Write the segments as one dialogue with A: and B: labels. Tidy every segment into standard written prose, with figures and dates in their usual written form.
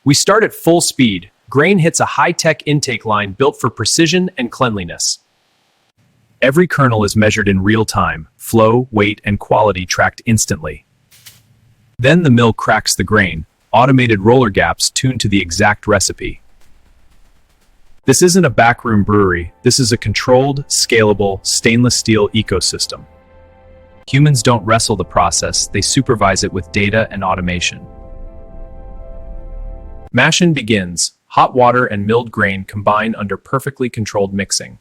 A: We start at full speed. Grain hits a high-tech intake line built for precision and cleanliness. Every kernel is measured in real time, flow, weight, and quality tracked instantly. Then the mill cracks the grain, automated roller gaps tuned to the exact recipe. This isn't a backroom brewery, this is a controlled, scalable, stainless steel ecosystem. Humans don't wrestle the process, they supervise it with data and automation. Mashing begins. Hot water and milled grain combine under perfectly controlled mixing.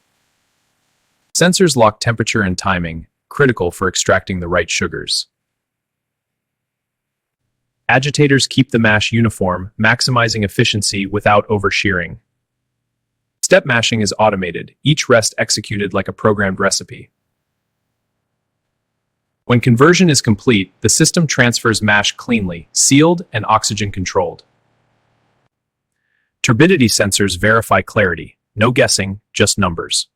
A: Sensors lock temperature and timing, critical for extracting the right sugars. Agitators keep the mash uniform, maximizing efficiency without over-shearing. Step mashing is automated, each rest executed like a programmed recipe. When conversion is complete, the system transfers mash cleanly, sealed and oxygen-controlled. Turbidity sensors verify clarity. No guessing, just numbers.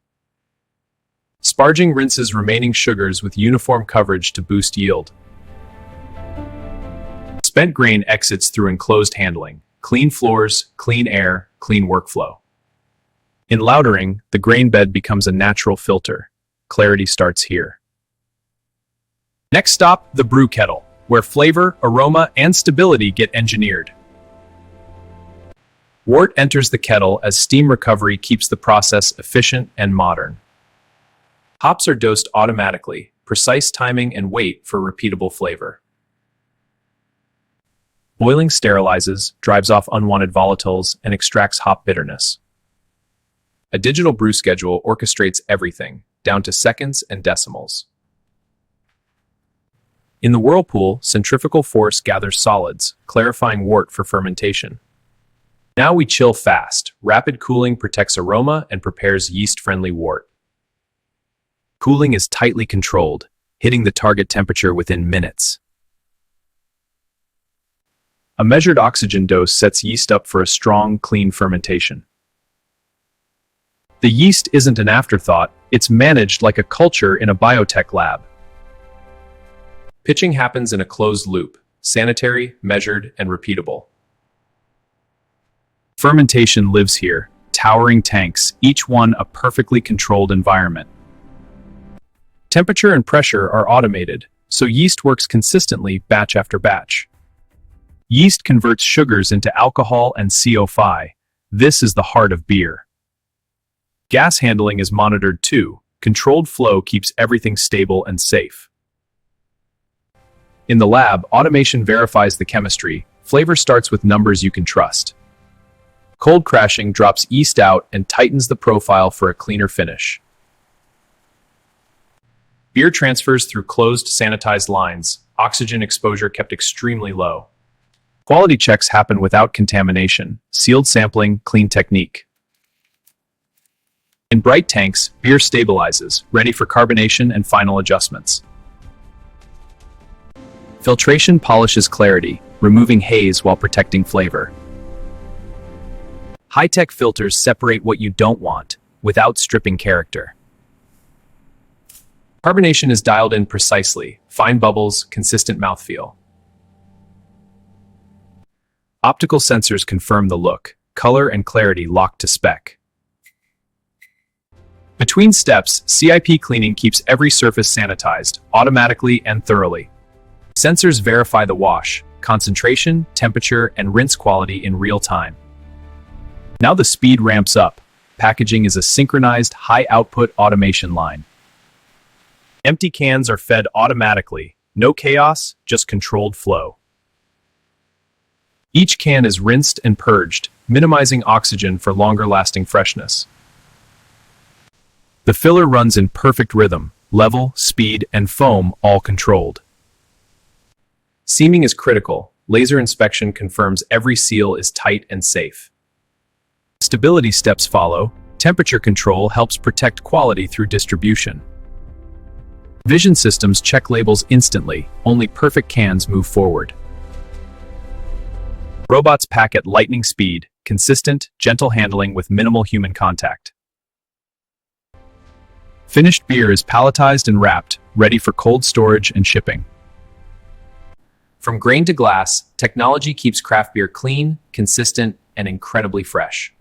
A: Sparging rinses remaining sugars with uniform coverage to boost yield. Spent grain exits through enclosed handling. Clean floors, clean air, clean workflow. In lautering, the grain bed becomes a natural filter. Clarity starts here. Next stop, the brew kettle, where flavor, aroma, and stability get engineered. Wort enters the kettle as steam recovery keeps the process efficient and modern. Hops are dosed automatically, precise timing and weight for repeatable flavor. Boiling sterilizes, drives off unwanted volatiles, and extracts hop bitterness. A digital brew schedule orchestrates everything, down to seconds and decimals. In the whirlpool, centrifugal force gathers solids, clarifying wort for fermentation. Now we chill fast. Rapid cooling protects aroma and prepares yeast-friendly wort. Cooling is tightly controlled, hitting the target temperature within minutes. A measured oxygen dose sets yeast up for a strong, clean fermentation. The yeast isn't an afterthought, it's managed like a culture in a biotech lab. Pitching happens in a closed loop, sanitary, measured, and repeatable. Fermentation lives here, towering tanks, each one a perfectly controlled environment. Temperature and pressure are automated, so yeast works consistently batch after batch. Yeast converts sugars into alcohol and CO5. This is the heart of beer. Gas handling is monitored too. Controlled flow keeps everything stable and safe. In the lab, automation verifies the chemistry. Flavor starts with numbers you can trust. Cold crashing drops yeast out and tightens the profile for a cleaner finish. Beer transfers through closed, sanitized lines, oxygen exposure kept extremely low. Quality checks happen without contamination, sealed sampling, clean technique. In bright tanks, beer stabilizes, ready for carbonation and final adjustments. Filtration polishes clarity, removing haze while protecting flavor. High-tech filters separate what you don't want, without stripping character. Carbonation is dialed in precisely, fine bubbles, consistent mouthfeel. Optical sensors confirm the look, color and clarity locked to spec. Between steps, CIP cleaning keeps every surface sanitized, automatically and thoroughly. Sensors verify the wash, concentration, temperature, and rinse quality in real time. Now the speed ramps up. Packaging is a synchronized, high-output automation line. Empty cans are fed automatically. No chaos, just controlled flow. Each can is rinsed and purged, minimizing oxygen for longer-lasting freshness. The filler runs in perfect rhythm, level, speed, and foam all controlled. Seaming is critical. Laser inspection confirms every seal is tight and safe. Stability steps follow. Temperature control helps protect quality through distribution. Vision systems check labels instantly. Only perfect cans move forward. Robots pack at lightning speed, consistent, gentle handling with minimal human contact. Finished beer is palletized and wrapped, ready for cold storage and shipping. From grain to glass, technology keeps craft beer clean, consistent, and incredibly fresh.